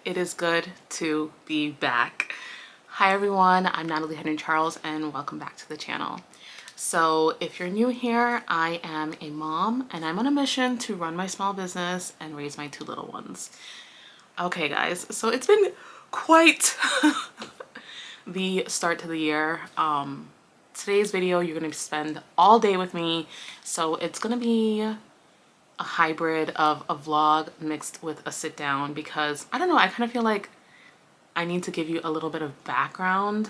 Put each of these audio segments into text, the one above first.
It is good to be back. Hi everyone, I'm Natalie Henry Charles and welcome back to the channel. So if you're new here, I am a mom and I'm on a mission to run my small business and raise my two little ones. Okay guys, so it's been quite the start to the year. Today's video, you're gonna spend all day with me. So it's gonna be a hybrid of a vlog mixed with a sit down because I don't know, I kind of feel like I need to give you a little bit of background.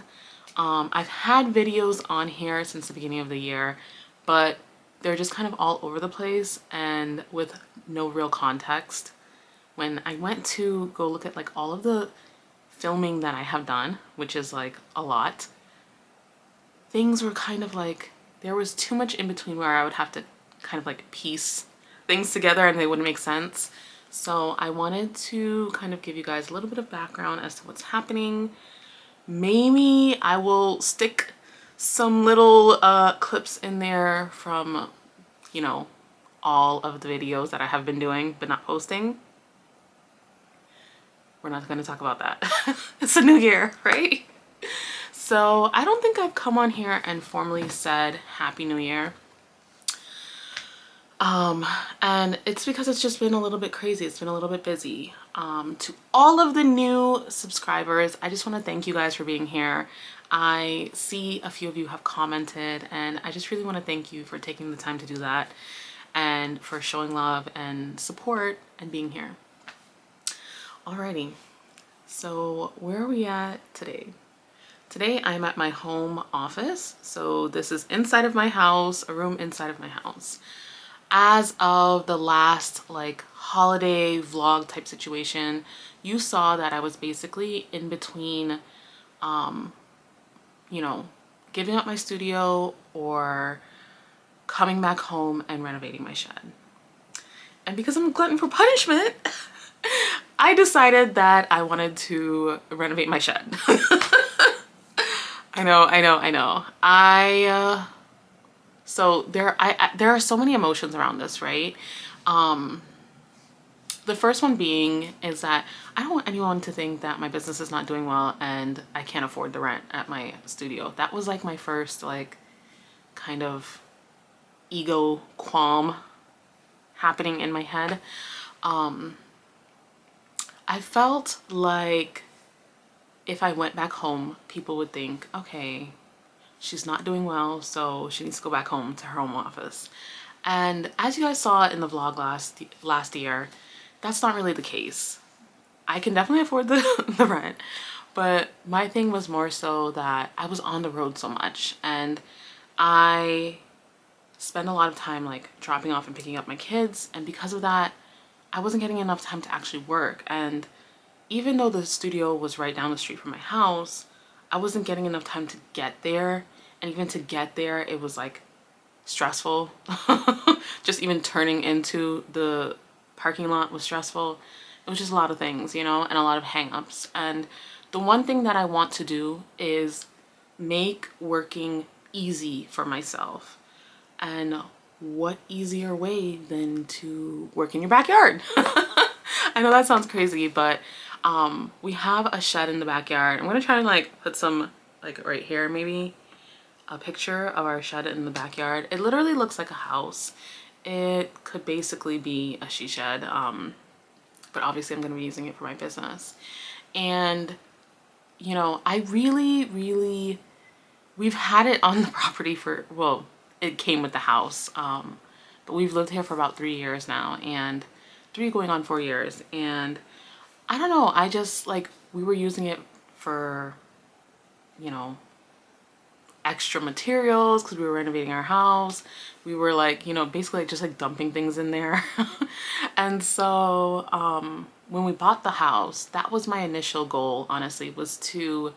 I've had videos on here since the beginning of the year, but they're just kind of all over the place and with no real context. When I went to go look at like all of the filming that I have done, which is like a lot, things were kind of like, there was too much in between where I would have to kind of like piece things together and they wouldn't make sense. So I wanted to kind of give you guys a little bit of background as to what's happening. Maybe I will stick some little clips in there from, you know, all of the videos that I have been doing but not posting. We're not going to talk about that. It's a new year, right? So I don't think I've come on here and formally said Happy New Year. And it's because it's just been a little bit crazy. It's been a little bit busy. To all of the new subscribers, I just want to thank you guys for being here. I see a few of you have commented and I just really want to thank you for taking the time to do that and for showing love and support and being here. Alrighty, so where are we at today? Today I'm at my home office. So this is inside of my house, a room inside of my house. As of the last like holiday vlog type situation, you saw that I was basically in between, you know, giving up my studio or coming back home and renovating my shed. And because I'm a glutton for punishment, I decided that I wanted to renovate my shed. I know. So there are so many emotions around this, right? The first one being is that I don't want anyone to think that my business is not doing well and I can't afford the rent at my studio. That was like my first like kind of ego qualm happening in my head. I felt like if I went back home, people would think, okay, she's not doing well, so she needs to go back home to her home office. And as you guys saw in the vlog last year, that's not really the case. I can definitely afford the rent, but my thing was more so that I was on the road so much and I spend a lot of time like dropping off and picking up my kids, and because of that, I wasn't getting enough time to actually work. And even though the studio was right down the street from my house, I wasn't getting enough time to get there. And even to get there, it was like stressful. Just even turning into the parking lot was stressful. It was just a lot of things, you know, and a lot of hang-ups. And the one thing that I want to do is make working easy for myself. And what easier way than to work in your backyard? I know that sounds crazy, but we have a shed in the backyard. I'm gonna try and like put some like right here, maybe a picture of our shed in the backyard. It literally looks like a house. It could basically be a she shed, but obviously I'm gonna be using it for my business. And you know, I really, we've had it on the property for, well, it came with the house, but we've lived here for about 3 years now, and 3 going on 4 years. And I don't know, I just like, we were using it for, you know, extra materials because we were renovating our house. We were like, you know, basically like just like dumping things in there. And so when we bought the house, that was my initial goal, honestly, was to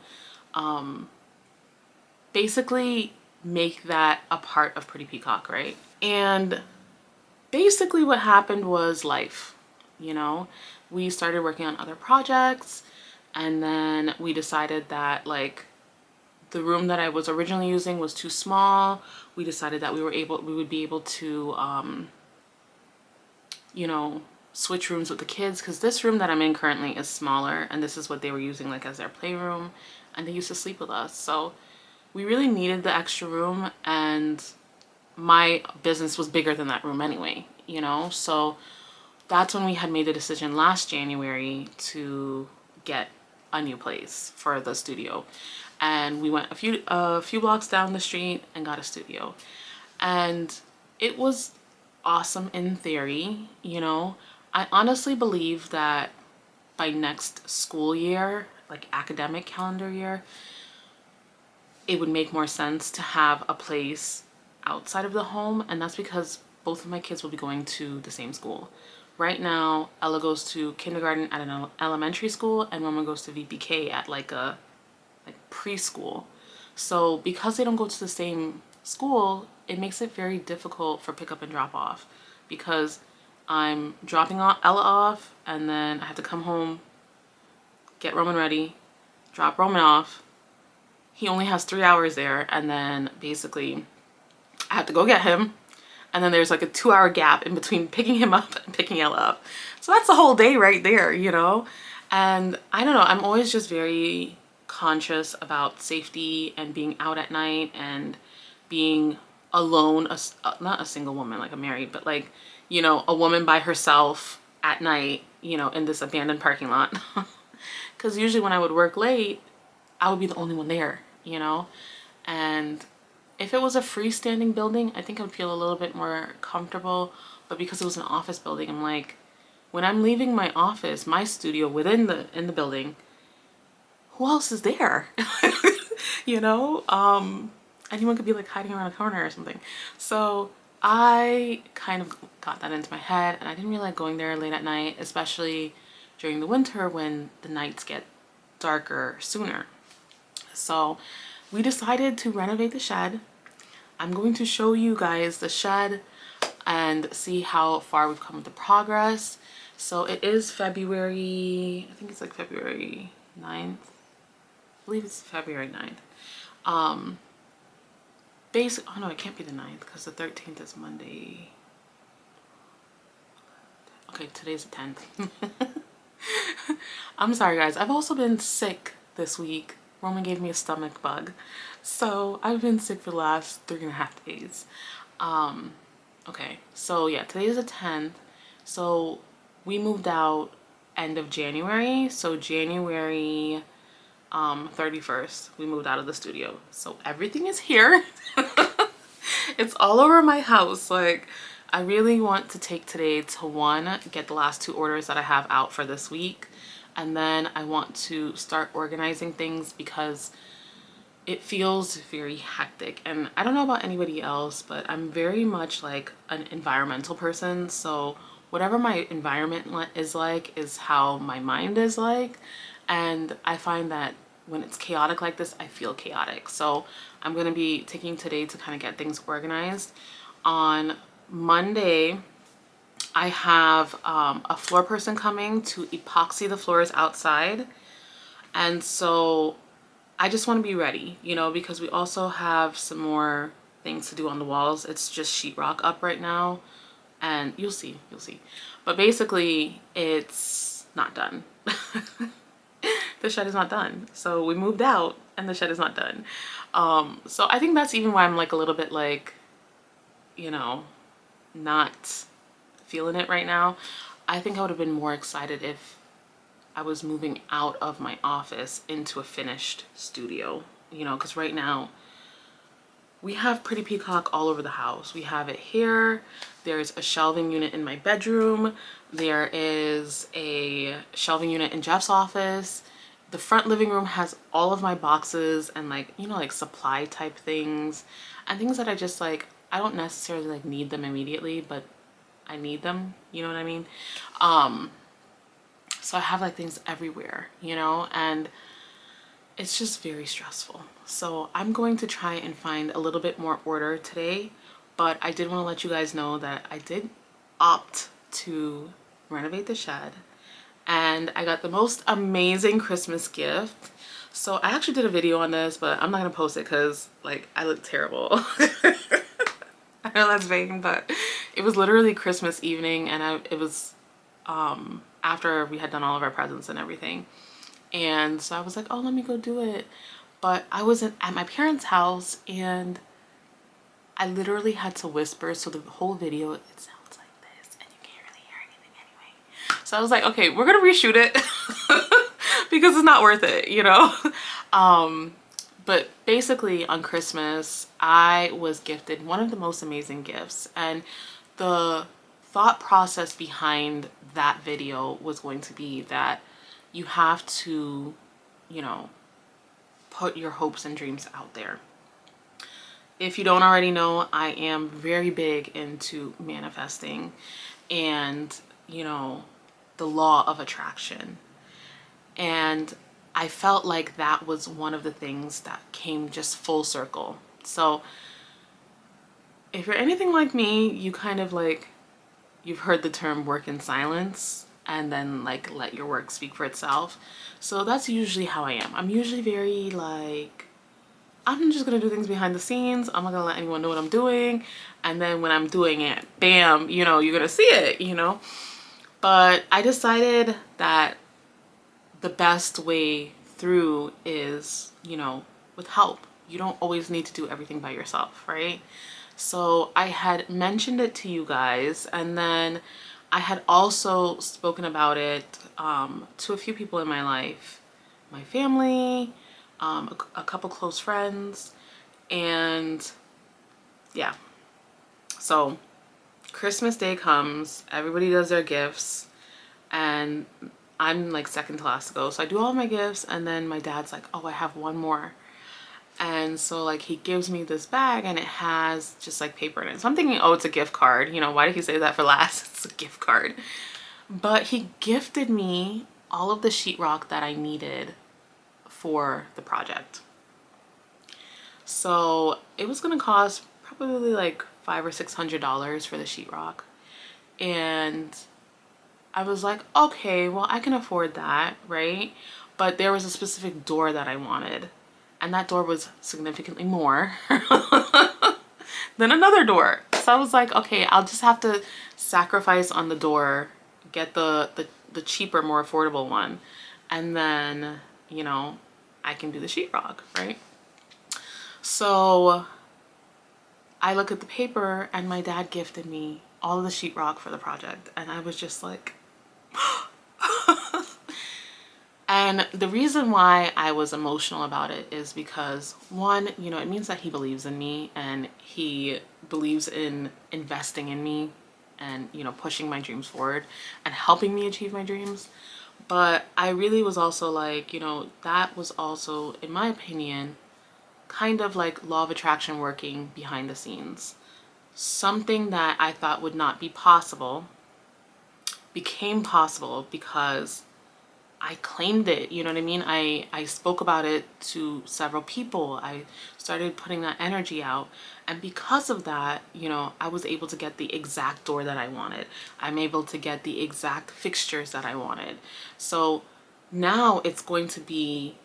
basically make that a part of Pretty Peacock, right? And basically what happened was life, you know? We started working on other projects, and then we decided that like the room that I was originally using was too small. We decided that we would be able to, you know, switch rooms with the kids, because this room that I'm in currently is smaller, and this is what they were using like as their playroom, and they used to sleep with us. So we really needed the extra room, and my business was bigger than that room anyway, you know? So that's when we had made the decision last January to get a new place for the studio. And we went a few blocks down the street and got a studio. And it was awesome in theory, you know. I honestly believe that by next school year, like academic calendar year, it would make more sense to have a place outside of the home, and that's because both of my kids will be going to the same school. Right now, Ella goes to kindergarten at an elementary school, and Roman goes to VPK at like a preschool. So because they don't go to the same school, it makes it very difficult for pick up and drop off, because I'm dropping Ella off, and then I have to come home, get Roman ready, drop Roman off. He only has 3 hours there, and then basically I have to go get him, and then there's like a 2-hour gap in between picking him up and picking Ella up. So that's the whole day right there, you know? And I don't know, I'm always just very conscious about safety and being out at night and being alone, not a single woman, like I'm married, but like, you know, a woman by herself at night, you know, in this abandoned parking lot. Because usually when I would work late, I would be the only one there, you know? And if it was a freestanding building, I think I would feel a little bit more comfortable. But because it was an office building, I'm like, when I'm leaving my office, my studio in the building, who else is there? You know? Anyone could be like hiding around a corner or something. So I kind of got that into my head, and I didn't really like going there late at night, especially during the winter when the nights get darker sooner. So we decided to renovate the shed. I'm going to show you guys the shed and see how far we've come with the progress. So it is February, I think it's like February 9th. I believe it's February 9th. Oh no, it can't be the 9th because the 13th is Monday. Okay, today's the 10th. I'm sorry guys, I've also been sick this week. Roman gave me a stomach bug. So I've been sick for the last 3.5 days. Okay, so yeah, today is the 10th. So we moved out end of January. So January 31st, we moved out of the studio. So everything is here. It's all over my house. Like, I really want to take today to one, get the last 2 orders that I have out for this week. And then I want to start organizing things because it feels very hectic. And I don't know about anybody else, but I'm very much like an environmental person. So whatever my environment is like is how my mind is like. And I find that when it's chaotic like this, I feel chaotic. So I'm going to be taking today to kind of get things organized. On Monday, I have a floor person coming to epoxy the floors outside. And so I just want to be ready, you know, because we also have some more things to do on the walls. It's just sheetrock up right now, and you'll see. But basically, it's not done. The shed is not done. So we moved out and the shed is not done. So I think that's even why I'm like a little bit like, you know, not feeling it right now. I think I would have been more excited if I was moving out of my office into a finished studio, you know, because right now we have Pretty Peacock all over the house. We have it here. There's a shelving unit in my bedroom. There is a shelving unit in Jeff's office. The front living room has all of my boxes and like, you know, like supply type things and things that I just like, I don't necessarily like need them immediately, but I need them, you know what I mean? So I have like things everywhere, you know, and it's just very stressful. So I'm going to try and find a little bit more order today, but I did want to let you guys know that I did opt to renovate the shed, and I got the most amazing Christmas gift. So I actually did a video on this, but I'm not gonna post it because like I look terrible. I know that's vain, but it was literally Christmas evening, and it was after we had done all of our presents and everything. And so I was like, oh, let me go do it. But I was at my parents' house and I literally had to whisper. So the whole video, it sounds like this and you can't really hear anything anyway. So I was like, okay, we're going to reshoot it because it's not worth it, you know? But basically on Christmas, I was gifted one of the most amazing gifts. And the thought process behind that video was going to be that you have to, you know, put your hopes and dreams out there. If you don't already know, I am very big into manifesting and, you know, the law of attraction. And I felt like that was one of the things that came just full circle. So if you're anything like me, you kind of like, you've heard the term work in silence and then like let your work speak for itself. So that's usually how I am. I'm usually very like, I'm just gonna do things behind the scenes. I'm not gonna let anyone know what I'm doing. And then when I'm doing it, bam, you know, you're gonna see it, you know? But I decided that the best way through is, you know, with help. You don't always need to do everything by yourself, right? So I had mentioned it to you guys, and then I had also spoken about it to a few people in my life, my family, a couple close friends, and yeah. So Christmas Day comes, everybody does their gifts, and I'm like second to last to go. So I do all my gifts, and then my dad's like, oh, I have one more. And so like he gives me this bag and it has just like paper in it. So I'm thinking, oh, it's a gift card. You know, why did he say that for last? It's a gift card. But he gifted me all of the sheetrock that I needed for the project. So it was gonna cost probably like $500 or $600 for the sheetrock. And I was like, okay, well, I can afford that, right? But there was a specific door that I wanted. And that door was significantly more than another door. So I was like, okay, I'll just have to sacrifice on the door, get the cheaper, more affordable one. And then, you know, I can do the sheetrock, right? So I look at the paper and my dad gifted me all of the sheetrock for the project. And I was just like, and the reason why I was emotional about it is because, one, you know, it means that he believes in me and he believes in investing in me and, you know, pushing my dreams forward and helping me achieve my dreams. But I really was also like, you know, that was also, in my opinion, kind of like law of attraction working behind the scenes. Something that I thought would not be possible became possible because I claimed it, you know what I mean? I spoke about it to several people. I started putting that energy out. And because of that, you know, I was able to get the exact door that I wanted. I'm able to get the exact fixtures that I wanted. So now it's going to be,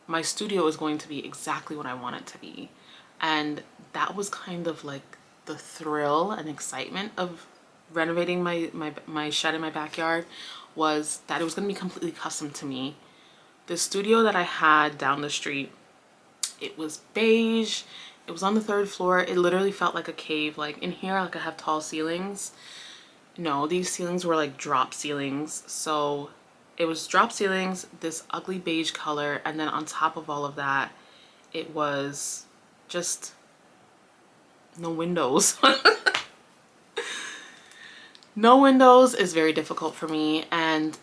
my studio is going to be exactly what I want it to be. And that was kind of like the thrill and excitement of renovating my shed in my backyard, was that it was going to be completely custom to me. The studio that I had down the street, it was beige. It was on the 3rd floor. It literally felt like a cave. Like in here, like I have tall ceilings. No, these ceilings were like drop ceilings. So it was drop ceilings, this ugly beige color, and then on top of all of that, it was just no windows. No windows is very difficult for me, and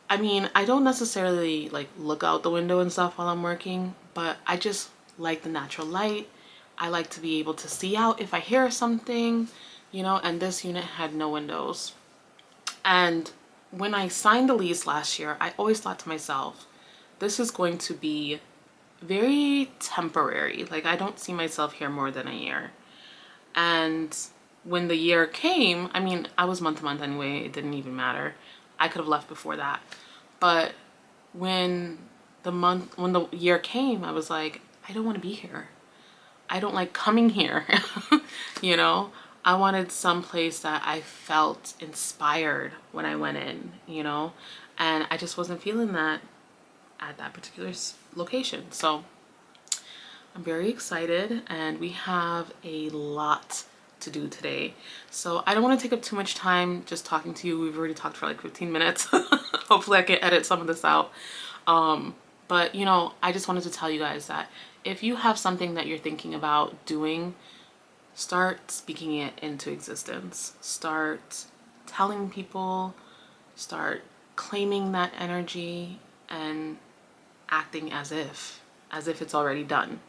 I mean, I don't necessarily like look out the window and stuff while I'm working, but I just like the natural light. I like to be able to see out if I hear something, you know, and this unit had no windows. And when I signed the lease last year, I always thought to myself, this is going to be very temporary. Like I don't see myself here more than a year. And when the year came, I mean, I was month to month anyway, it didn't even matter. I could have left before that. But when the year came, I was like, I don't want to be here. I don't like coming here. You know, I wanted some place that I felt inspired when I went in, you know, and I just wasn't feeling that at that particular location. So I'm very excited, and we have a lot to do today. So I don't want to take up too much time just talking to you. We've already talked for like 15 minutes. Hopefully I can edit some of this out. But you know, I just wanted to tell you guys that if you have something that you're thinking about doing, start speaking it into existence. Start telling people, start claiming that energy and acting as if it's already done,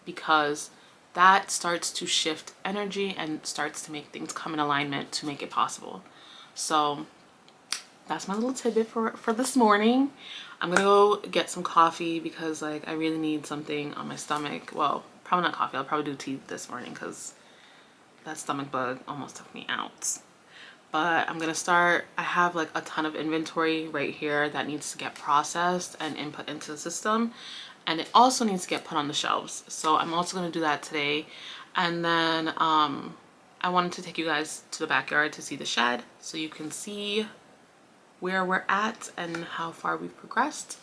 because that starts to shift energy and starts to make things come in alignment to make it possible. So that's my little tidbit for this morning. I'm gonna go get some coffee because like I really need something on my stomach. Well, probably not coffee. I'll probably do tea this morning because that stomach bug almost took me out. But I'm gonna start. I have like a ton of inventory right here that needs to get processed and input into the system, and it also needs to get put on the shelves. So I'm also gonna do that today. And then I wanted to take you guys to the backyard to see the shed so you can see where we're at and how far we've progressed,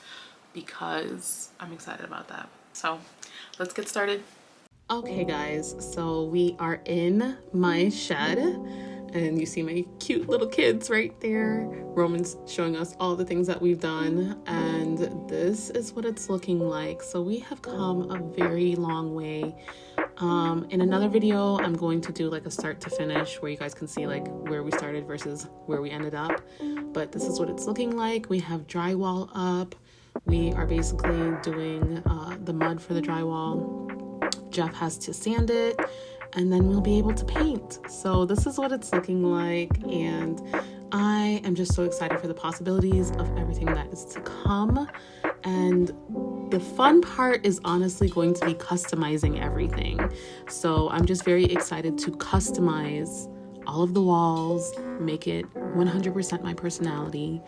because I'm excited about that. So let's get started. Okay guys, so we are in my shed and you see my cute little kids right there. Roman's showing us all the things that we've done, and this is what it's looking like. So we have come a very long way. In another video, I'm going to do like a start to finish where you guys can see like where we started versus where we ended up. But this is what it's looking like. We have drywall up. We are basically doing the mud for the drywall. Jeff has to sand it, and then we'll be able to paint. So this is what it's looking like, and I am just so excited for the possibilities of everything that is to come. And the fun part is honestly going to be customizing everything. So I'm just very excited to customize all of the walls, make it 100% my personality,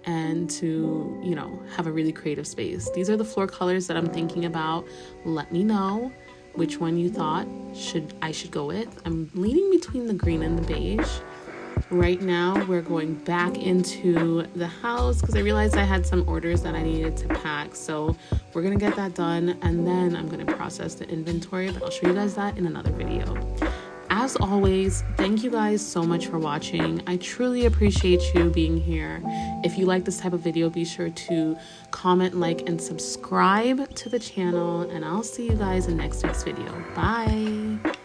and to, you know, have a really creative space. These are the floor colors that I'm thinking about. Let me know which one you thought I should go with. I'm leaning between the green and the beige. Right now, we're going back into the house because I realized I had some orders that I needed to pack. So we're going to get that done, and then I'm going to process the inventory, but I'll show you guys that in another video. As always, thank you guys so much for watching. I truly appreciate you being here. If you like this type of video, be sure to comment, like, and subscribe to the channel, and I'll see you guys in next week's video. Bye.